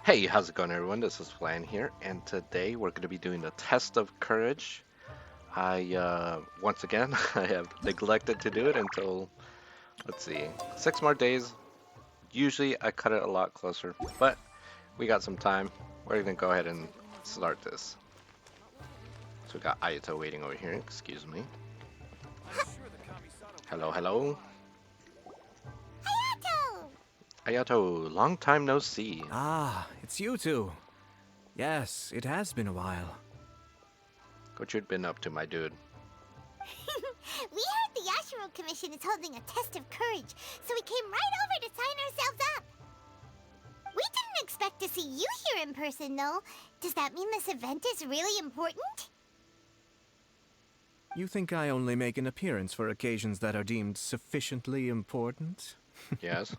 Hey, how's it going, everyone? This is Flan here, and today we're going to be doing the test of courage. Once again, I have neglected to do it until, let's see, 6 more days. Usually I cut it a lot closer, but we got some time. We're going to go ahead and start this. So we got Ayato waiting over here, excuse me. Hello, hello. Hayato! Ayato, long time no see. Ah, it's you two. Yes, it has been a while. What you been up to, my dude? We heard the Yashiro Commission is holding a test of courage, so we came right over to sign ourselves up. We didn't expect to see you here in person, though. Does that mean this event is really important? You think I only make an appearance for occasions that are deemed sufficiently important? Yes?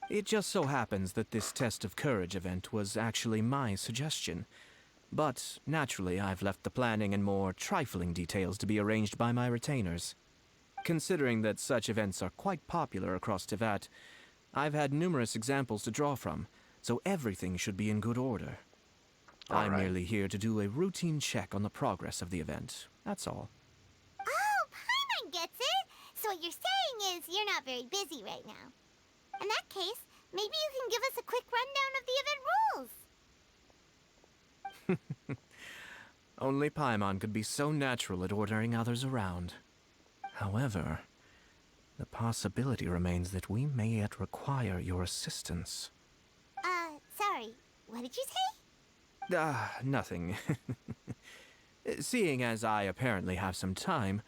It just so happens that this test of courage event was actually my suggestion. But, naturally, I've left the planning and more trifling details to be arranged by my retainers. Considering that such events are quite popular across Teyvat, I've had numerous examples to draw from, so everything should be in good order. I'm Alright. merely here to do a routine check on the progress of the event, that's all. Oh, Paimon gets it! So what you're saying is you're not very busy right now. In that case, maybe you can give us a quick rundown of the event rules. Only Paimon could be so natural at ordering others around. However, the possibility remains that we may yet require your assistance. Sorry. What did you say? Nothing. Seeing as I apparently have some time,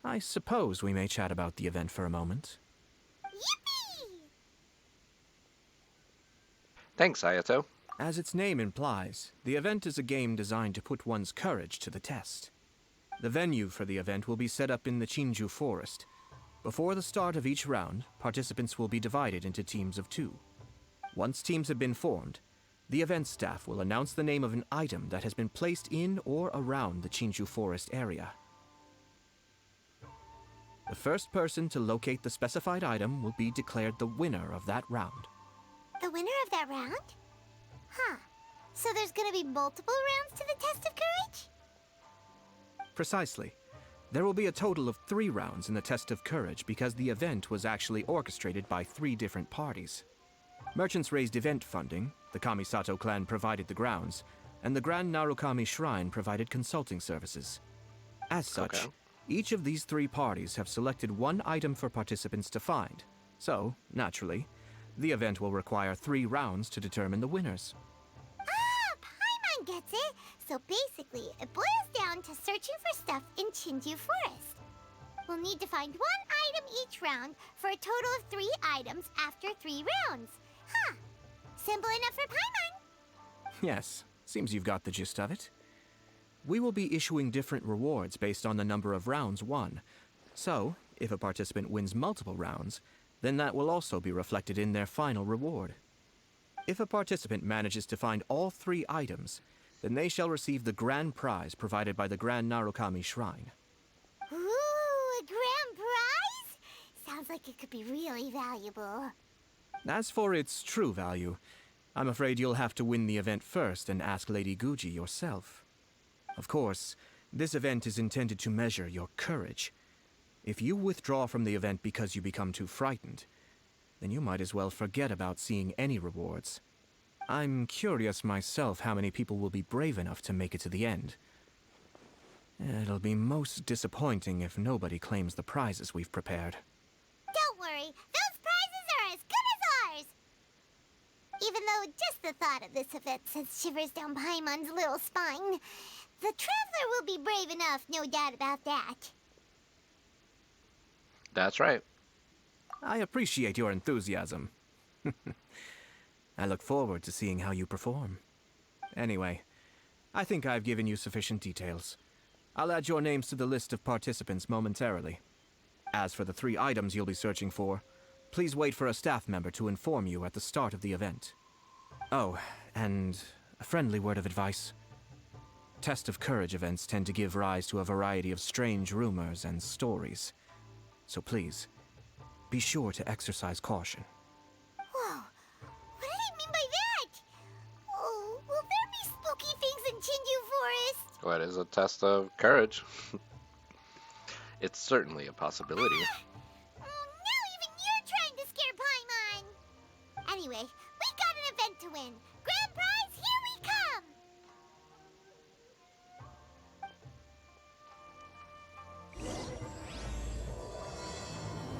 I suppose we may chat about the event for a moment. Yippee! Thanks, Ayato. As its name implies, the event is a game designed to put one's courage to the test. The venue for the event will be set up in the Chinju Forest. Before the start of each round, participants will be divided into teams of 2. Once teams have been formed, the event staff will announce the name of an item that has been placed in or around the Chinju Forest area. The first person to locate the specified item will be declared the winner of that round. The winner of that round? Huh. So there's gonna be multiple rounds to the test of courage? Precisely. There will be a total of 3 rounds in the test of courage because the event was actually orchestrated by 3 different parties. Merchants raised event funding, the Kamisato clan provided the grounds, and the Grand Narukami Shrine provided consulting services. As such, Okay. each of these 3 parties have selected one item for participants to find. So, naturally, the event will require 3 rounds to determine the winners. Ah, Paimon gets it. So basically, it boils down to searching for stuff in Chinju Forest. We'll need to find one item each round for a total of 3 items after 3 rounds. Huh. Simple enough for Paimon. Yes, seems you've got the gist of it. We will be issuing different rewards based on the number of rounds won. So, if a participant wins multiple rounds, then that will also be reflected in their final reward. If a participant manages to find all 3 items, then they shall receive the grand prize provided by the Grand Narukami Shrine. Ooh, a grand prize? Sounds like it could be really valuable. As for its true value, I'm afraid you'll have to win the event first and ask Lady Guji yourself. Of course, this event is intended to measure your courage. If you withdraw from the event because you become too frightened, then you might as well forget about seeing any rewards. I'm curious myself how many people will be brave enough to make it to the end. It'll be most disappointing if nobody claims the prizes we've prepared. Don't worry, those prizes are as good as ours. Even though just the thought of this event sends shivers down Paimon's little spine, the Traveler will be brave enough, no doubt about that. That's right. I appreciate your enthusiasm. I look forward to seeing how you perform. Anyway, I think I've given you sufficient details. I'll add your names to the list of participants momentarily. As for the 3 items you'll be searching for, please wait for a staff member to inform you at the start of the event. Oh, and a friendly word of advice. Test of courage events tend to give rise to a variety of strange rumors and stories. So please, be sure to exercise caution. Whoa, what do you mean by that? What is a test of courage? It's certainly a possibility. Oh, now even you're trying to scare Paimon! Anyway, we got an event to win. Grand prize, here we come!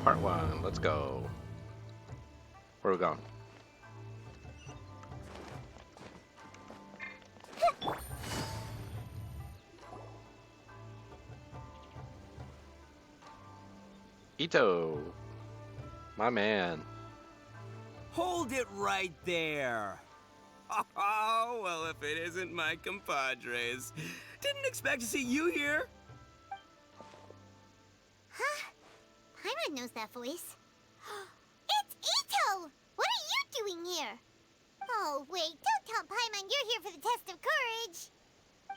Part 1, let's go. Where are we going? Itto, my man. Hold it right there. Oh, well, if it isn't my compadres. Didn't expect to see you here. Huh? Paimon knows that voice. It's Itto! What are you doing here? Oh, wait, don't tell Paimon you're here for the test of courage.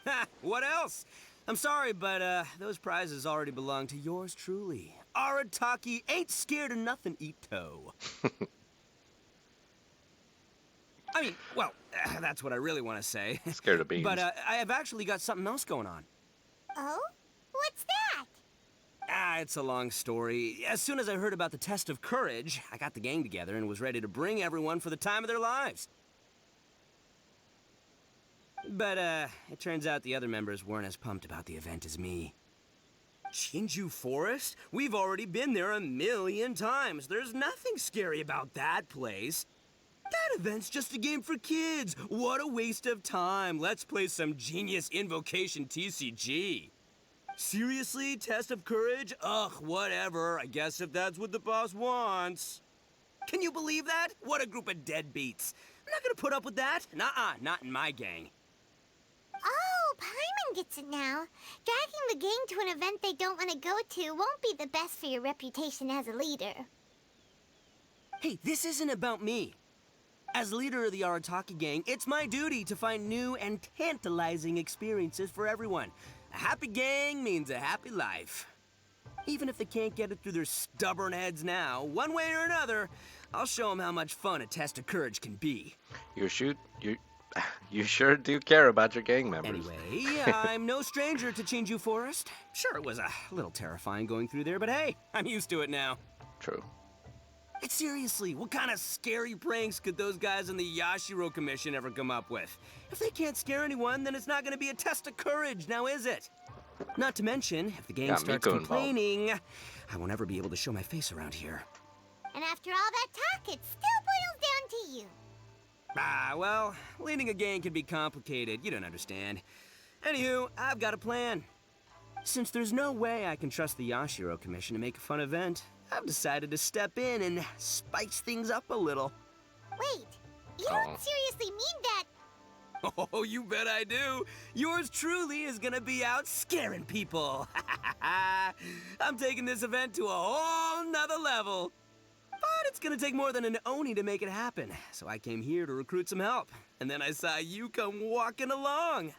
Ha, what else? I'm sorry, but those prizes already belong to yours truly. Arataki ain't scared of nothing, Itto. I mean, well, that's what I really want to say. Scared of beans. But I have actually got something else going on. Oh? What's that? It's a long story. As soon as I heard about the test of courage, I got the gang together and was ready to bring everyone for the time of their lives. But, it turns out the other members weren't as pumped about the event as me. Shinju Forest? We've already been there 1,000,000 times. There's nothing scary about that place. That event's just a game for kids. What a waste of time. Let's play some genius invocation TCG. Seriously, test of courage? Ugh, whatever. I guess if that's what the boss wants. Can you believe that? What a group of deadbeats. I'm not gonna put up with that. Nuh-uh, not in my gang. Oh, Paimon gets it now. Dragging the gang to an event they don't want to go to won't be the best for your reputation as a leader. Hey, this isn't about me. As leader of the Arataki gang, it's my duty to find new and tantalizing experiences for everyone. A happy gang means a happy life. Even if they can't get it through their stubborn heads now, one way or another, I'll show them how much fun a test of courage can be. You sure do care about your gang members. Anyway, I'm no stranger to Shinju Forest. Sure, it was a little terrifying going through there, but hey, I'm used to it now. True. Seriously, what kind of scary pranks could those guys in the Yashiro Commission ever come up with? If they can't scare anyone, then it's not going to be a test of courage, now is it? Not to mention, if the gang Got starts Miko complaining, I won't ever be able to show my face around here. And after all that talk, it still boils down to you. Well, leading a gang can be complicated, you don't understand. Anywho, I've got a plan. Since there's no way I can trust the Yashiro Commission to make a fun event, I've decided to step in and spice things up a little. Wait, you don't seriously mean that? Oh, you bet I do. Yours truly is gonna be out scaring people. I'm taking this event to a whole nother level. But it's gonna take more than an Oni to make it happen. So I came here to recruit some help. And then I saw you come walking along.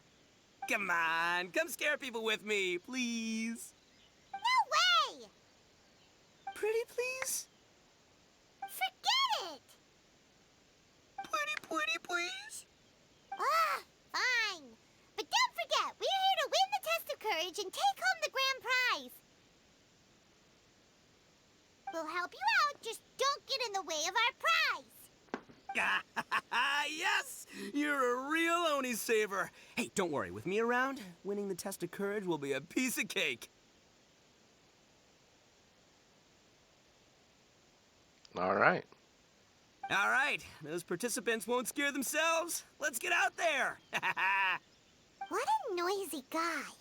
Come on, come scare people with me, please. No way! Pretty please? Forget it! Pretty please? Ah, fine. But don't forget, we're here to win the test of courage and take home the grand prize. We'll help you out, just don't get in the way of our prize. Yes! You're a real Oni saver. Hey, don't worry, with me around, winning the test of courage will be a piece of cake. All right. All right, those participants won't scare themselves. Let's get out there. What a noisy guy.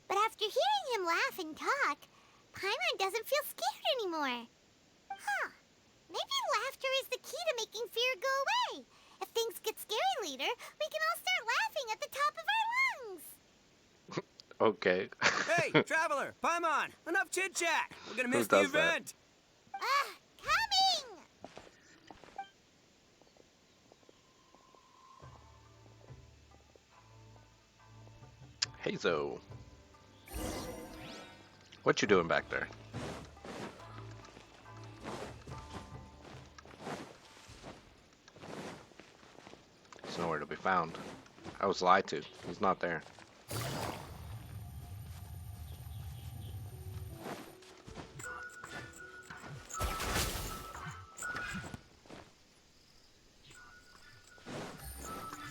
But after hearing him laugh and talk, Paimon doesn't feel scared anymore. Huh. Maybe laughter is the key to making fear go away. If things get scary later, we can all start laughing at the top of our lungs. Okay. Hey, Traveler, Paimon, enough chit-chat. We're gonna Who miss the does that? event. Coming! Hazo. What you doing back there? He's nowhere to be found. I was lied to. He's not there.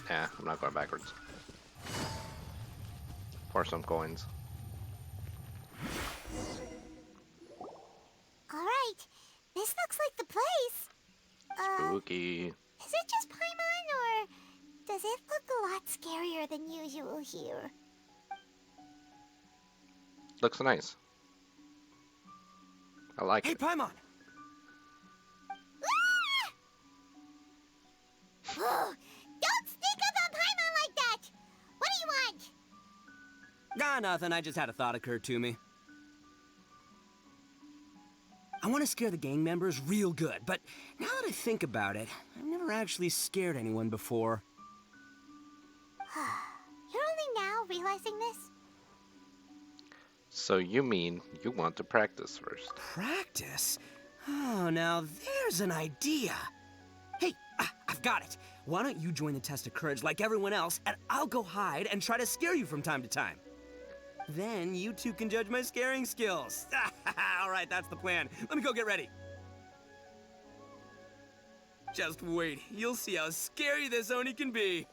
Nah, I'm not going backwards. For some coins. Alright, this looks like the place. Spooky. Is it just Paimon, or does it look a lot scarier than usual here? Looks nice. I like Hey, it. Paimon! Ah! Don't sneak up on Paimon like that! What do you want? Nah, nothing. I just had a thought occur to me. I want to scare the gang members real good, but now that I think about it, I've never actually scared anyone before. You're only now realizing this? So you mean you want to practice first? Practice? Oh, now there's an idea. Hey, I've got it. Why don't you join the test of courage like everyone else, and I'll go hide and try to scare you from time to time. Then you two can judge my scaring skills. All right, that's the plan. Let me go get ready. Just wait. You'll see how scary this Oni can be.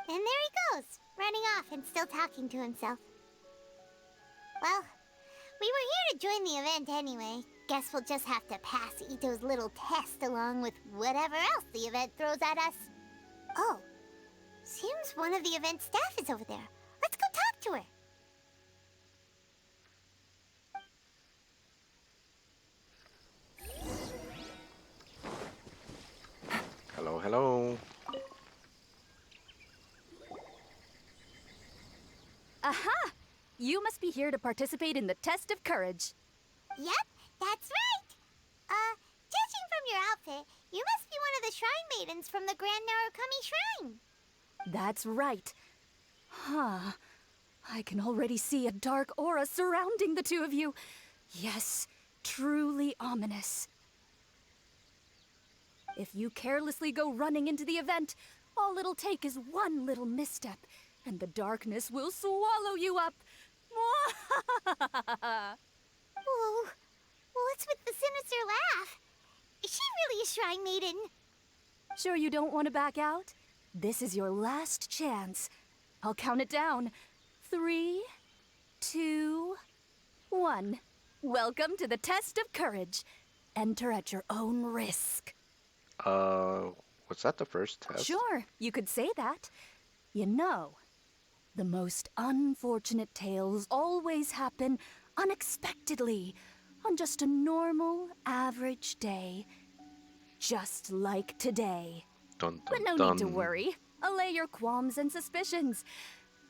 And there he goes, running off and still talking to himself. Well, we were here to join the event anyway. Guess we'll just have to pass Itto's little test along with whatever else the event throws at us. Oh, seems one of the event staff is over there. Let's go talk to her. Hello, hello. Aha! You must be here to participate in the test of courage. Yep, that's right. Judging from your outfit, you must be one of the shrine maidens from the Grand Narukami Shrine. That's right. Huh. I can already see a dark aura surrounding the two of you. Yes, truly ominous. If you carelessly go running into the event, all it'll take is one little misstep, and the darkness will swallow you up. Whoa, what's with the sinister laugh? Is she really a shrine maiden? Sure you don't want to back out? This is your last chance. I'll count it down. 3, 2, 1. Welcome to the test of courage. Enter at your own risk. Was that the first test? Sure, you could say that. You know, the most unfortunate tales always happen unexpectedly on just a normal, average day. Just like today. Dun, dun, But no dun. need to worry. Allay your qualms and suspicions.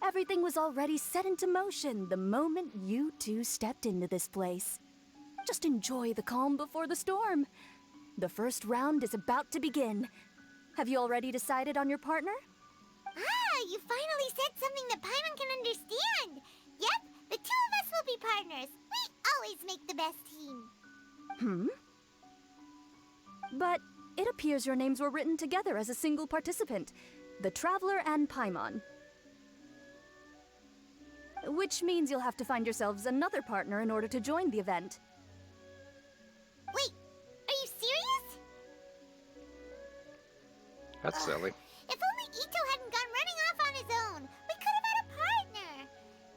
Everything was already set into motion the moment you two stepped into this place. Just enjoy the calm before the storm. The first round is about to begin. Have you already decided on your partner? Ah, you finally said something that Paimon can understand. Yep, the two of us will be partners. We always make the best team. But it appears your names were written together as a single participant, the Traveler and Paimon. Which means you'll have to find yourselves another partner in order to join the event. Wait, are you serious? That's silly. If only Itto hadn't gone running off on his own, we could have had a partner.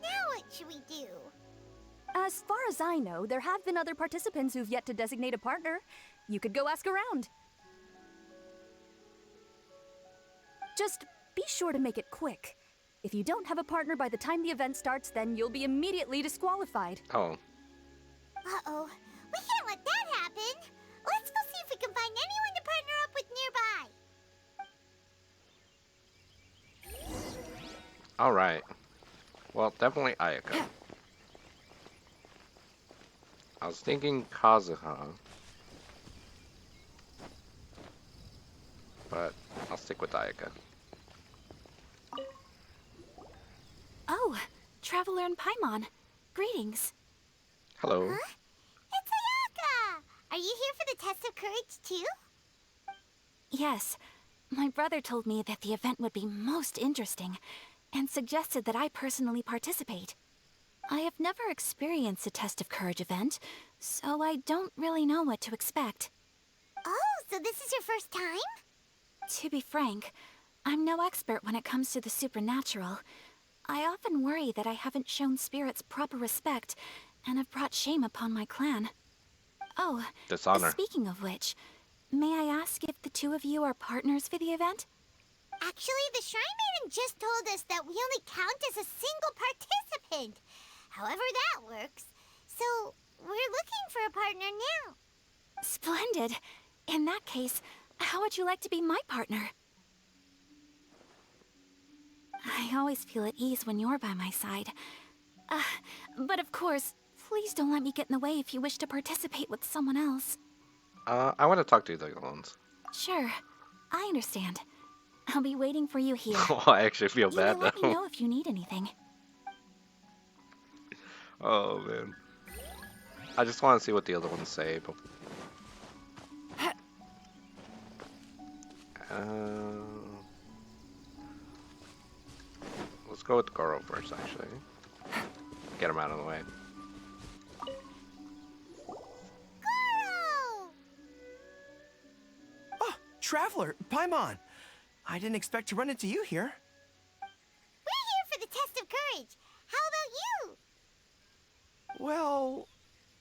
Now what should we do? As far as I know, there have been other participants who've yet to designate a partner. You could go ask around. Just be sure to make it quick. If you don't have a partner by the time the event starts, then you'll be immediately disqualified. Oh, Uh-oh, we can't let that happen. Let's go see if we can find anyone to partner up with nearby. alright. Well, definitely Ayaka. I was thinking Kazuha. But I'll stick with Ayaka. Oh, Traveler and Paimon. Greetings. Hello. Huh? It's Ayaka! Are you here for the test of courage, too? Yes, My brother told me that the event would be most interesting, and suggested that I personally participate. I have never experienced a Test of Courage event, so I don't really know what to expect. Oh, so this is your first time? To be frank, I'm no expert when it comes to the supernatural. I often worry that I haven't shown spirits proper respect, and have brought shame upon my clan. Oh, Dishonor. speaking of which, may I ask if the two of you are partners for the event? Actually, the Shrine Maiden just told us that we only count as a single participant. However that works. So, we're looking for a partner now. Splendid. In that case, how would you like to be my partner? I always feel at ease when you're by my side. But of course, please don't let me get in the way if you wish to participate with someone else. I want to talk to the other ones. Sure, I understand. I'll be waiting for you here. Oh, I actually feel You bad can let me now. know if you need anything. Oh man. I just want to see what the other ones say. But... let's go with Goro first, actually. Get him out of the way. Goro! Oh, Traveler, Paimon. I didn't expect to run into you here. We're here for the Test of Courage. How about you? Well,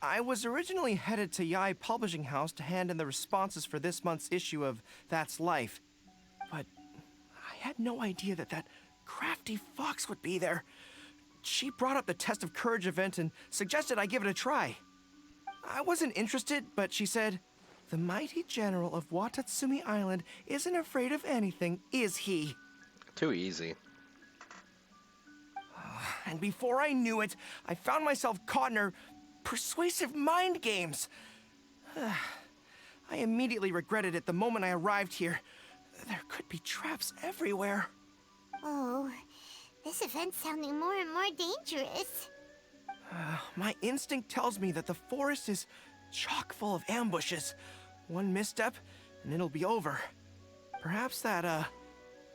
I was originally headed to Yai Publishing House to hand in the responses for this month's issue of That's Life. But I had no idea that that crafty fox would be there. She brought up the Test of Courage event and suggested I give it a try. I wasn't interested, but she said, "The mighty general of Watatsumi Island isn't afraid of anything, is he?" Too easy. And before I knew it, I found myself caught in her persuasive mind games. I immediately regretted it the moment I arrived here. There could be traps everywhere. Oh, this event's sounding more and more dangerous. My instinct tells me that the forest is chock full of ambushes. One misstep, and it'll be over. Perhaps that,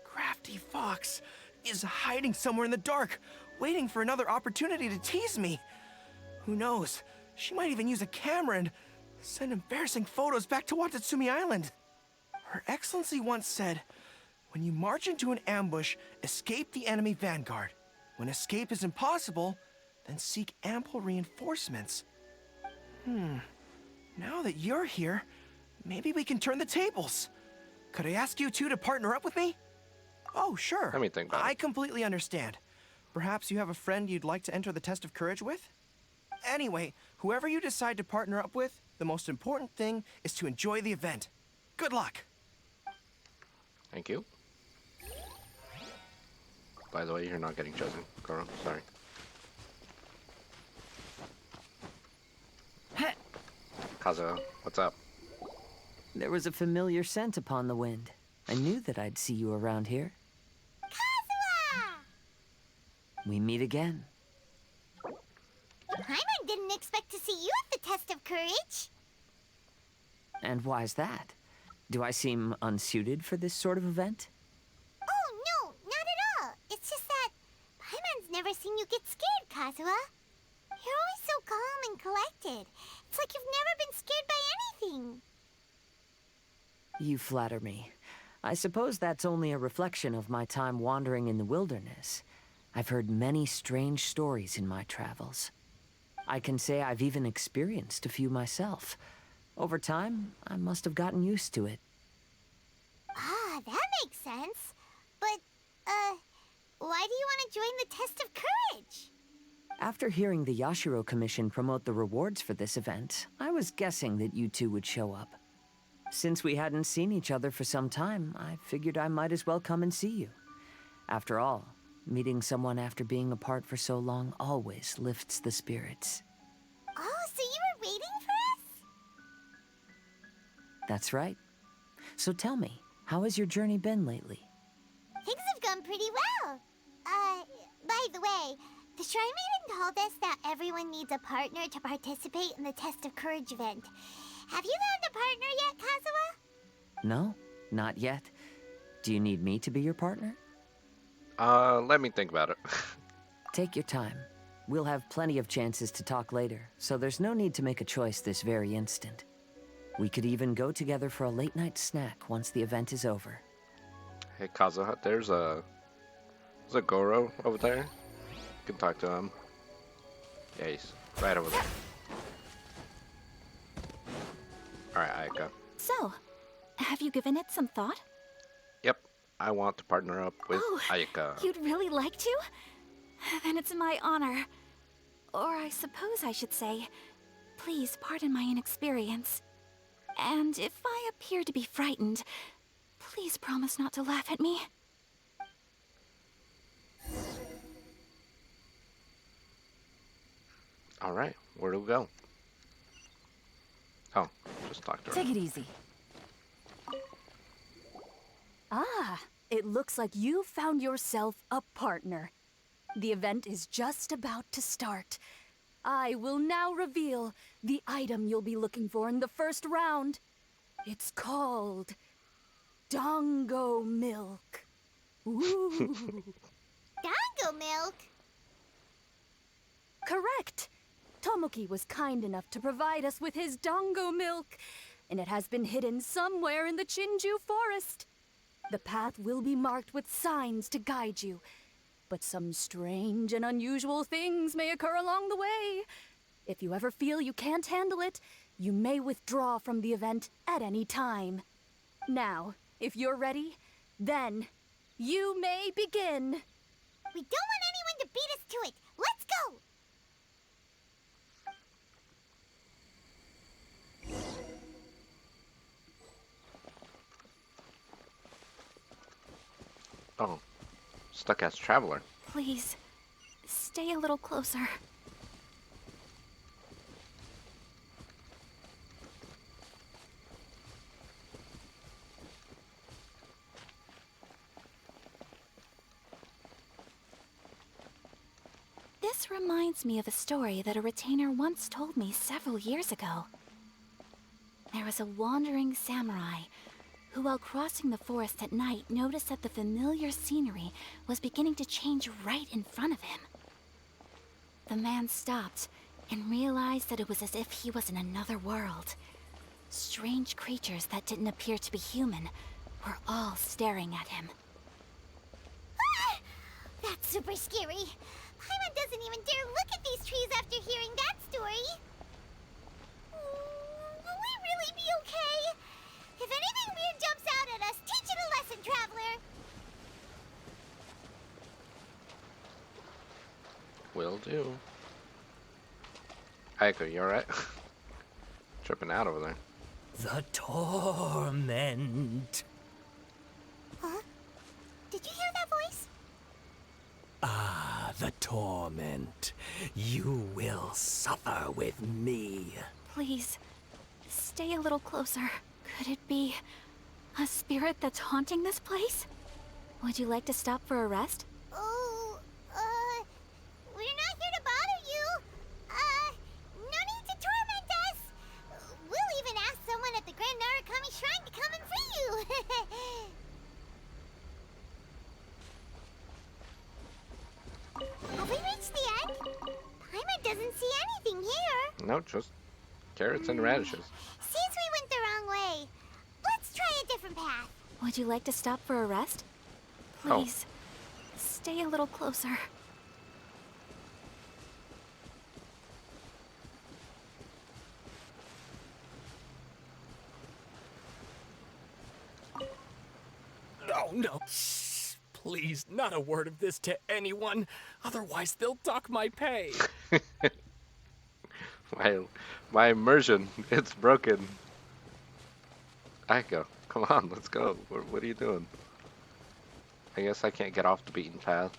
crafty fox is hiding somewhere in the dark, waiting for another opportunity to tease me. Who knows? She might even use a camera and send embarrassing photos back to Watatsumi Island. Her Excellency once said, "When you march into an ambush, escape the enemy vanguard. When escape is impossible, then seek ample reinforcements." Now that you're here, maybe we can turn the tables. Could I ask you two to partner up with me? Oh, sure. Let me think about I it. completely understand. Perhaps you have a friend you'd like to enter the Test of Courage with? Anyway, whoever you decide to partner up with, the most important thing is to enjoy the event. Good luck. Thank you. By the way, you're not getting chosen, Goro. Sorry. Kazuo, what's up? There was a familiar scent upon the wind. I knew that I'd see you around here. Kazuha! We meet again. Paimon didn't expect to see you at the Test of Courage. And why's that? Do I seem unsuited for this sort of event? Oh, no, not at all. It's just that Paimon's never seen you get scared, Kazuha. You're always so calm and collected. It's like you've never been scared by anything. You flatter me. I suppose that's only a reflection of my time wandering in the wilderness. I've heard many strange stories in my travels. I can say I've even experienced a few myself. Over time, I must have gotten used to it. Ah, that makes sense. But, why do you want to join the Test of Courage? After hearing the Yashiro Commission promote the rewards for this event, I was guessing that you two would show up. Since we hadn't seen each other for some time, I figured I might as well come and see you. After all, meeting someone after being apart for so long always lifts the spirits. Oh, so you were waiting for us? That's right. So tell me, how has your journey been lately? Things have gone pretty well. By the way, the Shrine Maiden told us that everyone needs a partner to participate in the Test of Courage event. Have you found a partner yet, Kazuha? No, not yet. Do you need me to be your partner? Let me think about it. Take your time. We'll have plenty of chances to talk later, so there's no need to make a choice this very instant. We could even go together for a late-night snack once the event is over. Hey, Kazuha, there's a Goro over there. You can talk to him. Yeah, he's right over there. Alright, Aika. So, have you given it some thought? Yep, I want to partner up with Aika. You'd really like to? Then it's my honor. Or I suppose I should say, please pardon my inexperience. And if I appear to be frightened, please promise not to laugh at me. Alright, where do we go? Oh, just talk to her. Take it easy. Ah, it looks like you found yourself a partner. The event is just about to start. I will now reveal the item you'll be looking for in the first round. It's called Dango Milk. Ooh. Dango milk? Correct. Tomoki was kind enough to provide us with his Dango Milk, and it has been hidden somewhere in the Chinju forest. The path will be marked with signs to guide you, but some strange and unusual things may occur along the way. If you ever feel you can't handle it, you may withdraw from the event at any time. Now, if you're ready, then you may begin. We don't want anyone to beat us to it. Let's go! Oh, stuck as traveler. Please, stay a little closer. This reminds me of a story that a retainer once told me several years ago. There was a wandering samurai who, while crossing the forest at night, noticed that the familiar scenery was beginning to change right in front of him. The man stopped and realized that it was as if he was in another world. Strange creatures that didn't appear to be human were all staring at him. Ah! That's super scary. Paimon doesn't even dare look at these trees after hearing that story. Will we really be okay? If anything weird jumps out at us, teach it a lesson, traveler. Will do. Aika, you alright? Tripping out over there. The torment. Huh? Did you hear that voice? Ah, the torment. You will suffer with me. Please, stay a little closer. Could it be a spirit that's haunting this place? Would you like to stop for a rest? Oh, we're not here to bother you. No need to torment us. We'll even ask someone at the Grand Narukami Shrine to come and free you. Have we reached the end? Paimon doesn't see anything here. No, just carrots and radishes. Seems we went the wrong way. Let's try a different path. Would you like to stop for a rest? Oh. Please, stay a little closer. Oh, no. Shh. Please, not a word of this to anyone. Otherwise, they'll dock my pay. My immersion, it's broken. Aika, come on, let's go. What are you doing? I guess I can't get off the beaten path.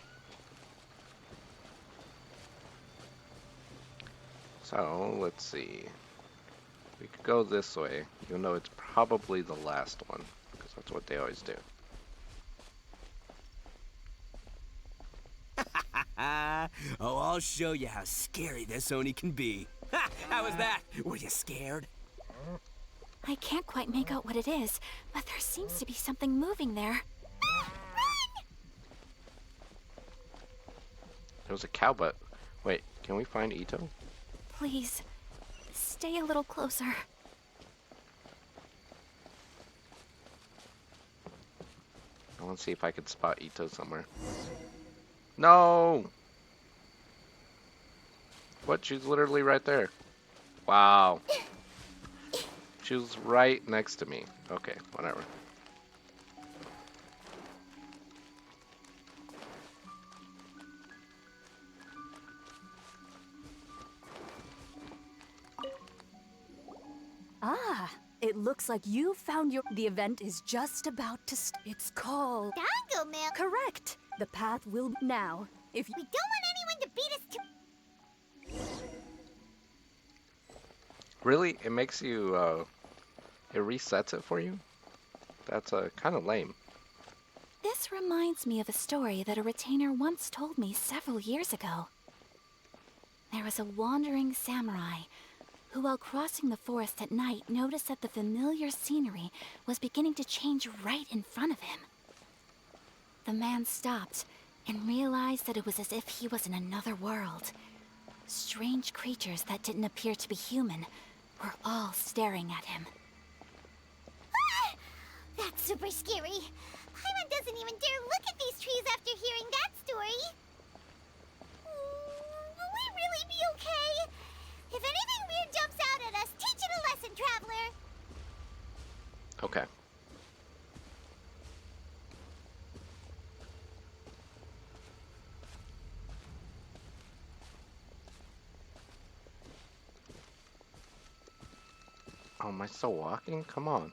So, let's see. We could go this way, even though it's probably the last one, because that's what they always do. Oh, I'll show you how scary this Oni can be. Ha! How was that? Were you scared? I can't quite make out what it is, but there seems to be something moving there. It was a cow butt. Wait, can we find Itto? Please, stay a little closer. I want to see if I could spot Itto somewhere. No! What? She's literally right there. Wow. She was right next to me. Okay, whatever. Ah, it looks like you found your. The event is just about to. It's called. Dango milk. Correct. The path will now. If you. We don't want anyone to beat us to. Really? It makes you, it resets it for you? That's, kind of lame. This reminds me of a story that a retainer once told me several years ago. There was a wandering samurai who, while crossing the forest at night, noticed that the familiar scenery was beginning to change right in front of him. The man stopped and realized that it was as if he was in another world. Strange creatures that didn't appear to be human were all staring at him. Ah! That's super scary. Paimon doesn't even dare look at these trees after hearing that story. Will we really be okay? If anything weird jumps out at us, teach it a lesson, traveler. Okay. Oh, am I still walking? Come on.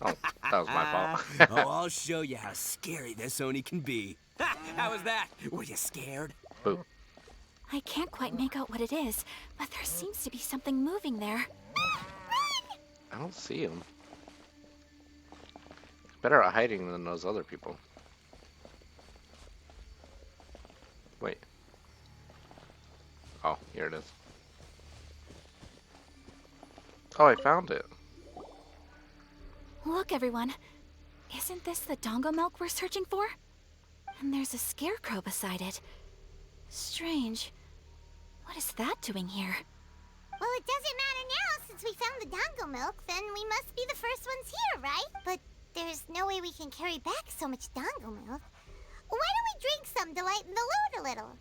Oh, that was my fault. Oh, I'll show you how scary this Oni can be. Ha! How was that? Were you scared? Boo. I can't quite make out what it is, but there seems to be something moving there. I don't see him. Better at hiding than those other people. Wait. Oh, here it is. Oh, I found it. Look, everyone. Isn't this the dongo milk we're searching for? And there's a scarecrow beside it. Strange. What is that doing here? Well, it doesn't matter now since we found the dango milk, then we must be the first ones here, right? But there's no way we can carry back so much dango milk. Why don't we drink some to lighten the load a little?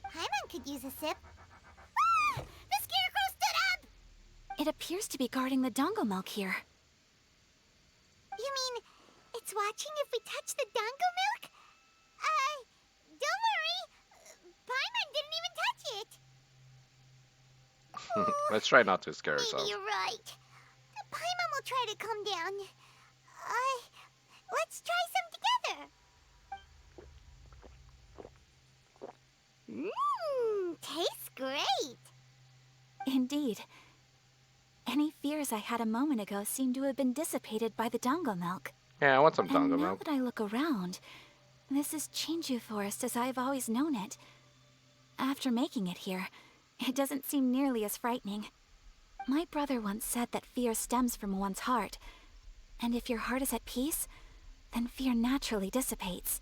Paimon could use a sip. Ah! The scarecrow stood up! It appears to be guarding the dongo milk here. You mean it's watching if we touch the dango milk? Don't worry. Paimon didn't even touch it. Let's try not to scare Maybe ourselves. you're right. Paimon will try to calm down. Let's try some together. Tastes great. Indeed. Any fears I had a moment ago seem to have been dissipated by the dongo milk. Yeah, I want some And dongo now milk. that I look around, this is Chinju Forest as I've always known it. After making it here, it doesn't seem nearly as frightening. My brother once said that fear stems from one's heart, and if your heart is at peace, then fear naturally dissipates.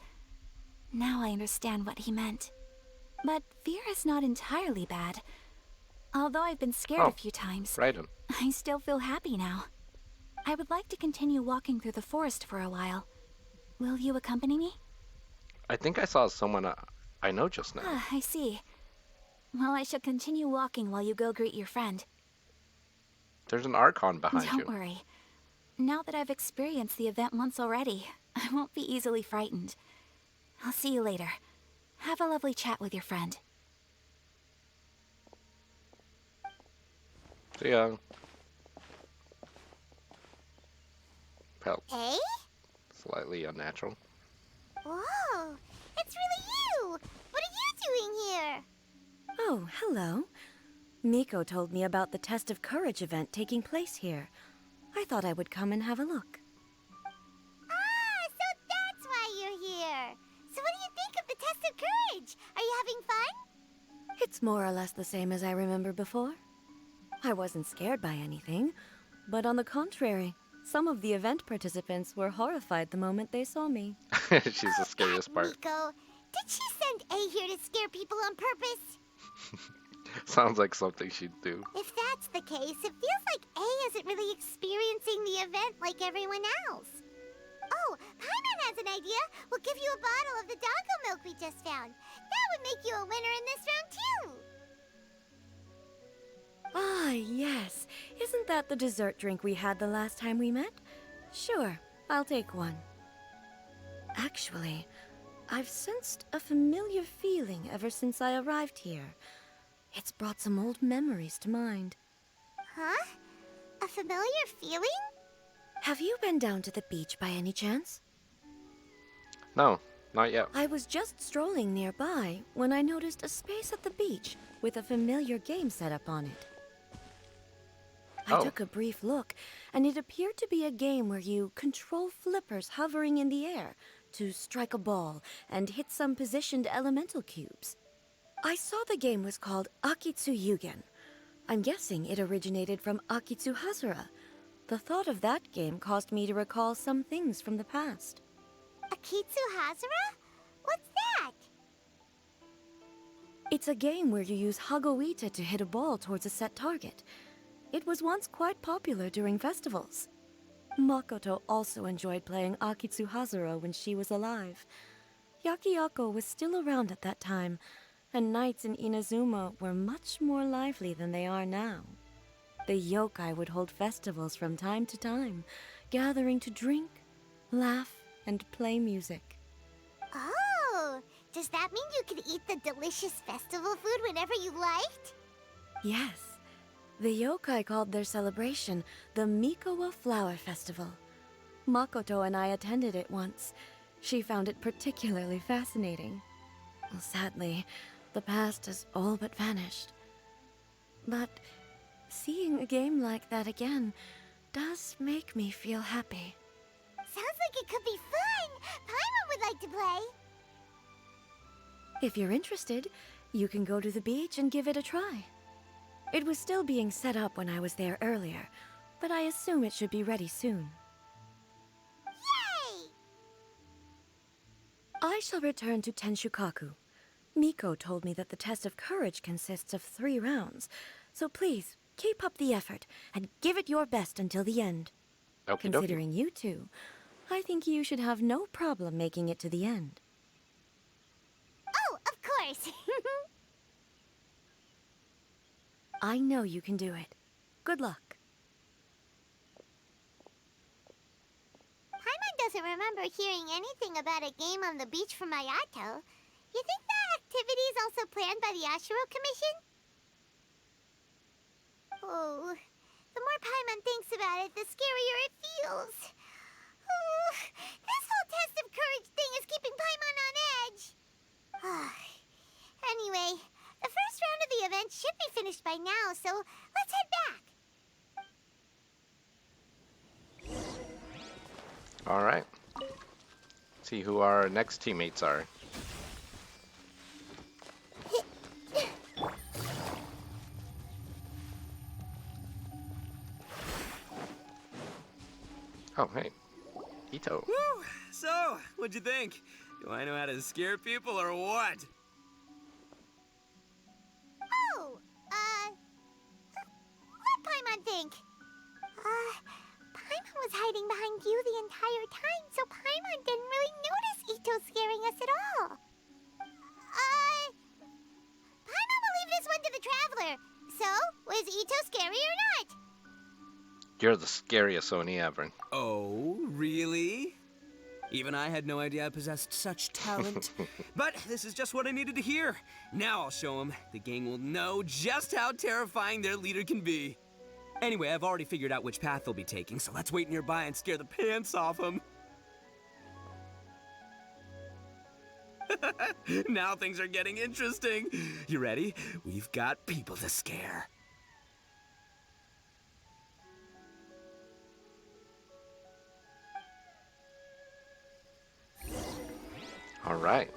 Now I understand what he meant. But fear is not entirely bad. Although I've been scared Oh, a few times, Right in. I still feel happy now. I would like to continue walking through the forest for a while. Will you accompany me? I think I saw someone I know just now. Ah, I see. Well, I shall continue walking while you go greet your friend. There's an Archon behind you. Don't worry. Now that I've experienced the event once already, I won't be easily frightened. I'll see you later. Have a lovely chat with your friend. See ya. Felt Hey? slightly unnatural. Whoa! It's really you! What are you doing here? Oh, hello. Miko told me about the Test of Courage event taking place here. I thought I would come and have a look. Ah, so that's why you're here. So what do you think of the Test of Courage? Are you having fun? It's more or less the same as I remember before. I wasn't scared by anything, but on the contrary, some of the event participants were horrified the moment they saw me. She's the scariest part. Miko, Did she send A here to scare people on purpose? Sounds like something she'd do. If that's the case, it feels like A isn't really experiencing the event like everyone else. Oh, Paimon has an idea. We'll give you a bottle of the doggo milk we just found. That would make you a winner in this round, too. Ah, yes. Isn't that the dessert drink we had the last time we met? Sure, I'll take one. Actually, I've sensed a familiar feeling ever since I arrived here. It's brought some old memories to mind. Huh? A familiar feeling? Have you been down to the beach by any chance? No, not yet. I was just strolling nearby when I noticed a space at the beach with a familiar game set up on it. I took a brief look, and it appeared to be a game where you control flippers hovering in the air to strike a ball and hit some positioned elemental cubes. I saw the game was called Akitsu Yugen. I'm guessing it originated from Akitsu Hazura. The thought of that game caused me to recall some things from the past. Akitsu Hazura? What's that? It's a game where you use Hagoita to hit a ball towards a set target. It was once quite popular during festivals. Makoto also enjoyed playing Akitsu Hazura when she was alive. Yakiako was still around at that time, and nights in Inazuma were much more lively than they are now. The yokai would hold festivals from time to time, gathering to drink, laugh, and play music. Oh, does that mean you could eat the delicious festival food whenever you liked? Yes. The yokai called their celebration the Mikowa Flower Festival. Makoto and I attended it once. She found it particularly fascinating. Sadly, the past has all but vanished. But seeing a game like that again does make me feel happy. Sounds like it could be fun! Paimon would like to play! If you're interested, you can go to the beach and give it a try. It was still being set up when I was there earlier, but I assume it should be ready soon. Yay! I shall return to Tenshukaku. Miko told me that the test of courage consists of 3 rounds, so please, keep up the effort and give it your best until the end. Okie dokie. Considering you two, I think you should have no problem making it to the end. Oh, of course! I know you can do it. Good luck. Paimon doesn't remember hearing anything about a game on the beach from Ayato. You think that activity is also planned by the Ashiro Commission? Oh, the more Paimon thinks about it, the scarier it feels. Oh, this whole test of courage thing is keeping Paimon on edge. Anyway, the first round of the event should be finished by now, so let's head back. All right. See who our next teammates are. Oh, hey. Itto. Woo! So, what'd you think? Do I know how to scare people or what? Oh, what Paimon think? Paimon was hiding behind you the entire time, so Paimon didn't really notice Itto scaring us at all. Paimon will leave this one to the Traveler. So, was Itto scary or not? You're the scariest Oni ever. Oh, really? Even I had no idea I possessed such talent. But this is just what I needed to hear. Now I'll show them. The gang will know just how terrifying their leader can be. Anyway, I've already figured out which path they'll be taking, so let's wait nearby and scare the pants off them. Now things are getting interesting. You ready? We've got people to scare. All right.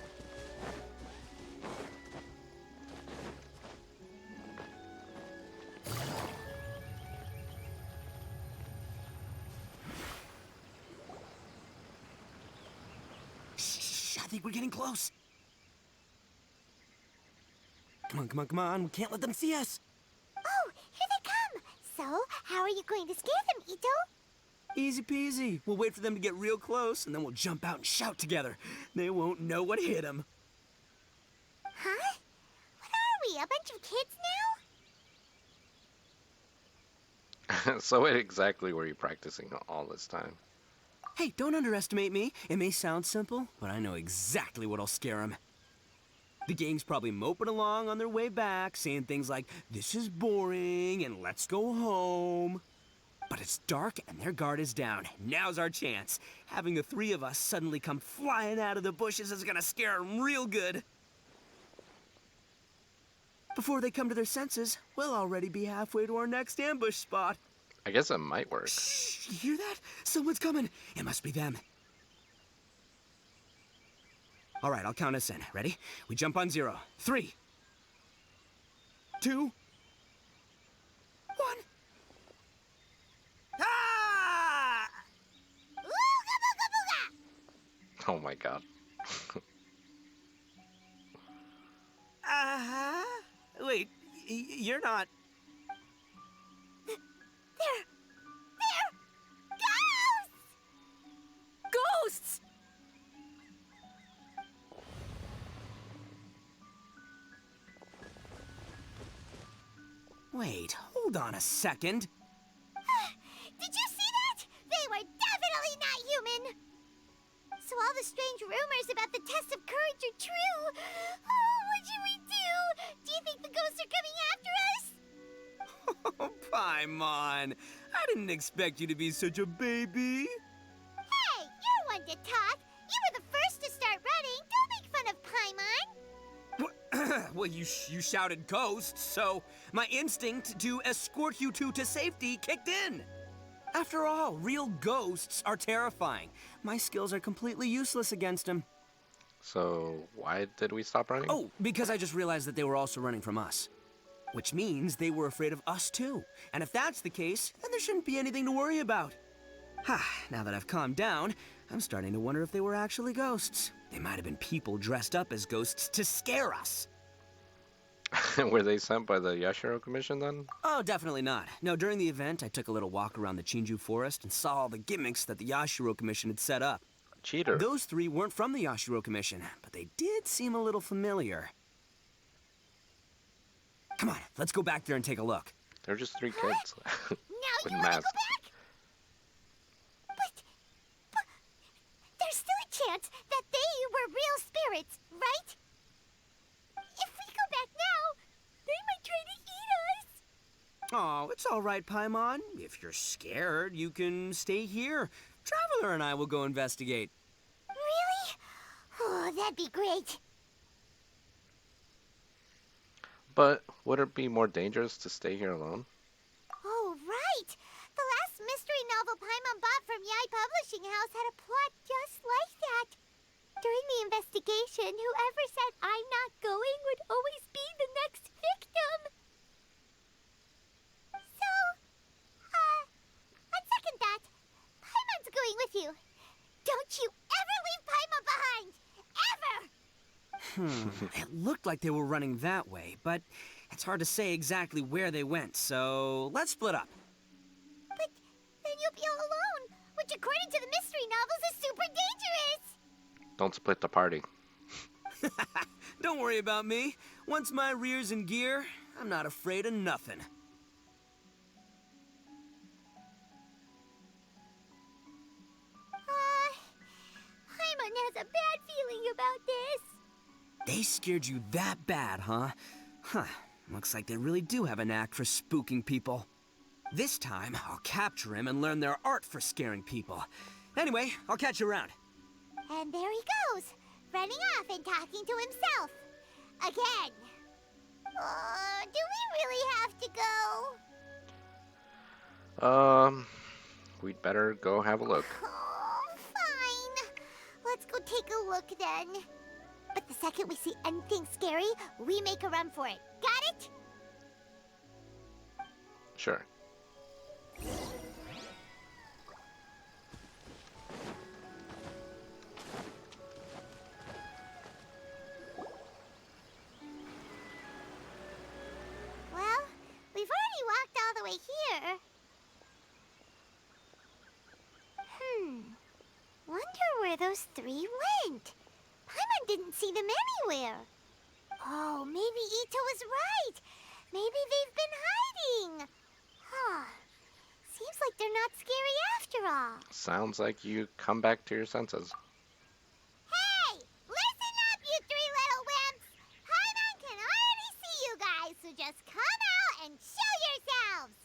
Shh, I think we're getting close. Come on, come on, come on. We can't let them see us. Oh, here they come. So, how are you going to scare them, Itto? Easy peasy. We'll wait for them to get real close, and then we'll jump out and shout together. They won't know what hit them. Huh? What are we, a bunch of kids now? So what exactly were you practicing all this time? Hey, don't underestimate me. It may sound simple, but I know exactly what'll scare them. The gang's probably moping along on their way back, saying things like, "This is boring," and "Let's go home." But it's dark and their guard is down. Now's our chance. Having the three of us suddenly come flying out of the bushes is gonna scare them real good. Before they come to their senses, we'll already be halfway to our next ambush spot. I guess it might work. Shh, you hear that? Someone's coming. It must be them. All right, I'll count us in. Ready? We jump on 0. 3, 2, 1. Ah! Ooga booga booga! Oh my god. Uh-huh. Wait, you're not... They're ghosts! Ghosts! Wait, hold on a second. Did you see that? They were definitely not human. So all the strange rumors about the test of courage are true. Oh, what should we do? Do you think the ghosts are coming after us? Oh, Paimon. I didn't expect you to be such a baby. Hey, you're one to talk. You were the first to start running. Don't make fun of Paimon. Well, you shouted ghosts, so my instinct to escort you two to safety kicked in. After all, real ghosts are terrifying. My skills are completely useless against them. So why did we stop running? Oh, because I just realized that they were also running from us. Which means they were afraid of us too. And if that's the case, then there shouldn't be anything to worry about. Now that I've calmed down, I'm starting to wonder if they were actually ghosts. They might have been people dressed up as ghosts to scare us. Were they sent by the Yashiro Commission then? Oh, definitely not. No, during the event, I took a little walk around the Chinju forest and saw all the gimmicks that the Yashiro Commission had set up. Cheater. Those three weren't from the Yashiro Commission, but they did seem a little familiar. Come on, let's go back there and take a look. They're just 3 kids. Now With you want to go masks. back? But there's still a chance that they were real spirits, right? If we go back now, they might try to eat us. Oh, it's all right, Paimon. If you're scared, you can stay here. Traveler and I will go investigate. Really? Oh, that'd be great. But would it be more dangerous to stay here alone? Oh, right. The last mystery novel Paimon bought from Yai Publishing House had a plot just like that. During the investigation, whoever said I'm not going would always be the next victim. So, on second thought, Paimon's going with you. Don't you ever leave Paimon behind! Ever! It looked like they were running that way, but it's hard to say exactly where they went, so let's split up. But then you'll be all alone, which according to the mystery novels is super dangerous! Don't split the party. Don't worry about me. Once my rear's in gear, I'm not afraid of nothing. Paimon has a bad feeling about this. They scared you that bad, huh? Looks like they really do have a knack for spooking people. This time, I'll capture him and learn their art for scaring people. Anyway, I'll catch you around. And there he goes, running off and talking to himself. Again. Do we really have to go? We'd better go have a look. Oh, fine. Let's go take a look then. But the second we see anything scary, we make a run for it. Got it? Sure. those three went. Paimon didn't see them anywhere. Oh, maybe Itto was right. Maybe they've been hiding. Huh. Seems like they're not scary after all. Sounds like you come back to your senses. Hey! Listen up, you three little wimps! Paimon can already see you guys, so just come out and show yourselves!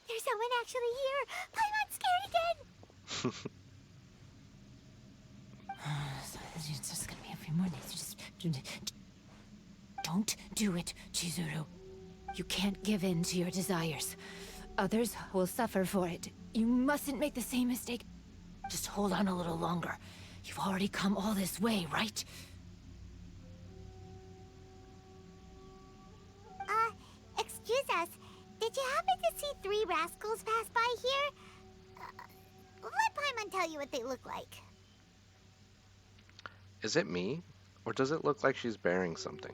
There's someone actually here! Paimon's scared again! It's just gonna be a few more days. Don't do it, Chizuru. You can't give in to your desires. Others will suffer for it. You mustn't make the same mistake. Just hold on a little longer. You've already come all this way, right? Excuse us. Did you happen to see three rascals pass by here? Let Paimon tell you what they look like. Is it me? Or does it look like she's bearing something?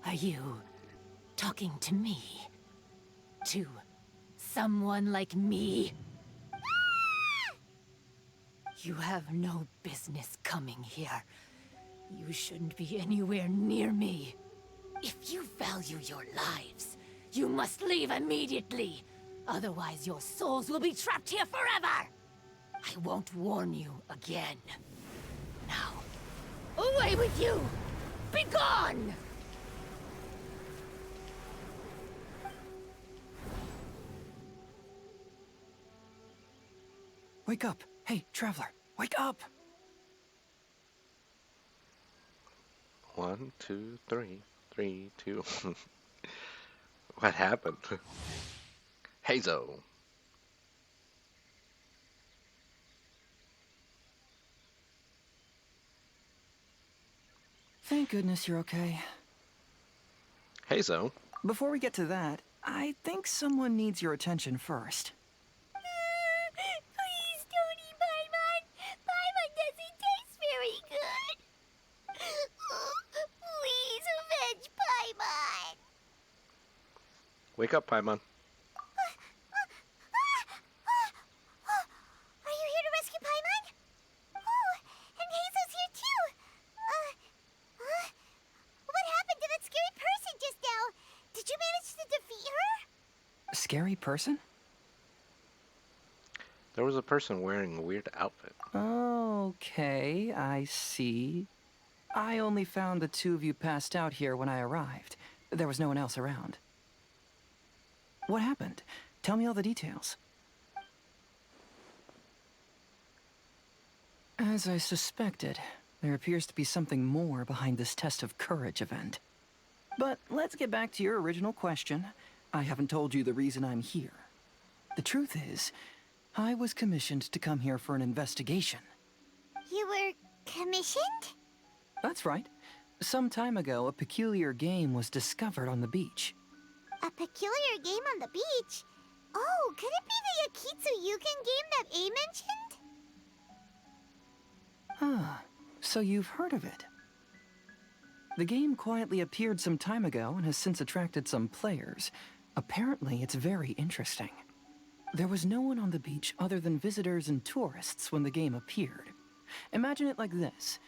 Are you talking to me? To someone like me? You have no business coming here. You shouldn't be anywhere near me. If you value your lives, you must leave immediately. Otherwise, your souls will be trapped here forever. I won't warn you again. Now, away with you! Be gone! Wake up! Hey, traveler, wake up! 1, 2, 3. 3, 2. What happened? Hazo. Thank goodness you're okay. Hazo. Before we get to that, I think someone needs your attention first. Please don't eat Paimon. Paimon doesn't taste very good. Please avenge Paimon. Wake up, Paimon. Are you here to rescue Paimon? Oh, and Hazel's here too. What happened to that scary person just now? Did you manage to defeat her? Scary person? There was a person wearing a weird outfit. Okay, I see. I only found the two of you passed out here when I arrived. There was no one else around. What happened? Tell me all the details. As I suspected, there appears to be something more behind this test of courage event. But let's get back to your original question. I haven't told you the reason I'm here. The truth is, I was commissioned to come here for an investigation. You were commissioned? That's right. Some time ago, a peculiar game was discovered on the beach. A peculiar game on the beach? Oh, could it be the Akitsu game that A mentioned? Ah, so you've heard of it. The game quietly appeared some time ago and has since attracted some players. Apparently, it's very interesting. There was no one on the beach other than visitors and tourists when the game appeared. Imagine it like this.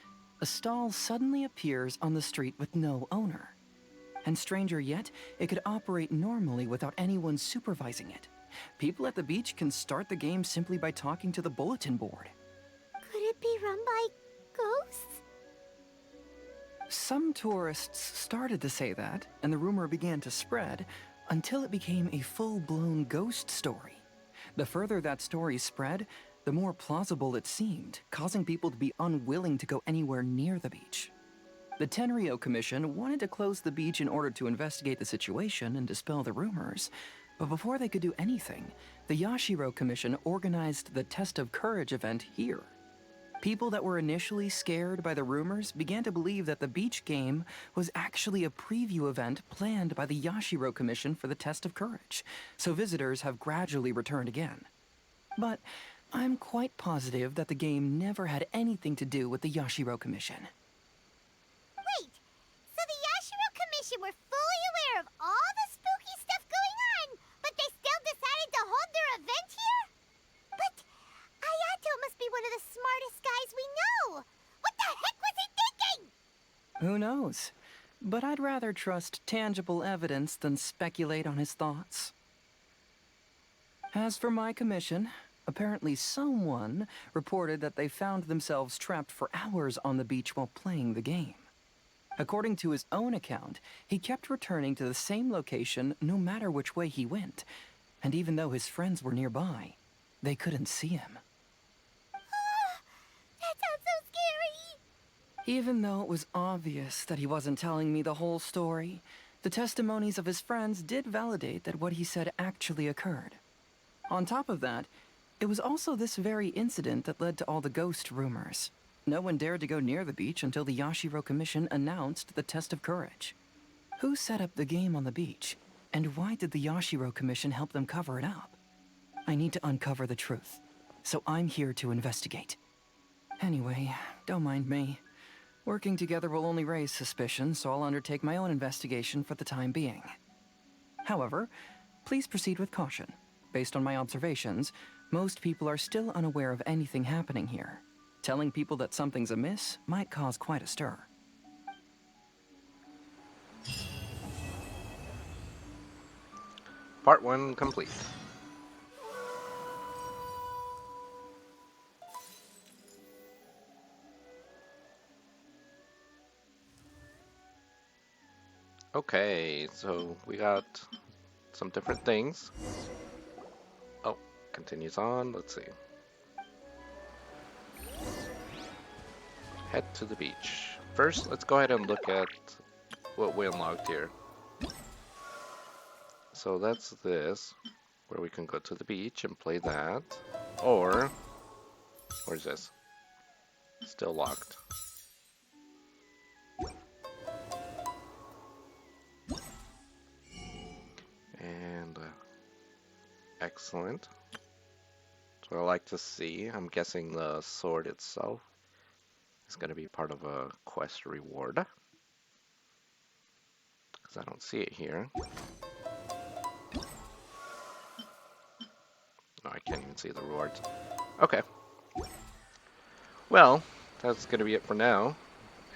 A stall suddenly appears on the street with no owner. And stranger yet, it could operate normally without anyone supervising it. People at the beach can start the game simply by talking to the bulletin board. Could it be run by ghosts? Some tourists started to say that, and the rumor began to spread, until it became a full-blown ghost story. The further that story spread, the more plausible it seemed, causing people to be unwilling to go anywhere near the beach. The Tenryo Commission wanted to close the beach in order to investigate the situation and dispel the rumors, but before they could do anything, the Yashiro Commission organized the Test of Courage event here. People that were initially scared by the rumors began to believe that the beach game was actually a preview event planned by the Yashiro Commission for the Test of Courage, so visitors have gradually returned again. But I'm quite positive that the game never had anything to do with the Yashiro Commission. Who knows? But I'd rather trust tangible evidence than speculate on his thoughts. As for my commission, apparently someone reported that they found themselves trapped for hours on the beach while playing the game. According to his own account, he kept returning to the same location no matter which way he went, and even though his friends were nearby, they couldn't see him. That sounds so scary! Even though it was obvious that he wasn't telling me the whole story, the testimonies of his friends did validate that what he said actually occurred. On top of that, it was also this very incident that led to all the ghost rumors. No one dared to go near the beach until the Yashiro Commission announced the test of courage. Who set up the game on the beach? And why did the Yashiro Commission help them cover it up? I need to uncover the truth, so I'm here to investigate. Anyway, don't mind me. Working together will only raise suspicion, so I'll undertake my own investigation for the time being. However, please proceed with caution. Based on my observations, most people are still unaware of anything happening here. Telling people that something's amiss might cause quite a stir. Part 1 complete. Okay, so we got some different things. Oh, continues on. Let's see. Head to the beach. First, let's go ahead and look at what we unlocked here. So that's this, where we can go to the beach and play that. Or, where's this? Still locked. And, excellent. That's what I like to see. I'm guessing the sword itself is going to be part of a quest reward. Because I don't see it here. Oh, I can't even see the rewards. Okay. Well, that's going to be it for now.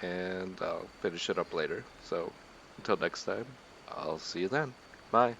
And I'll finish it up later. So, until next time, I'll see you then. Bye.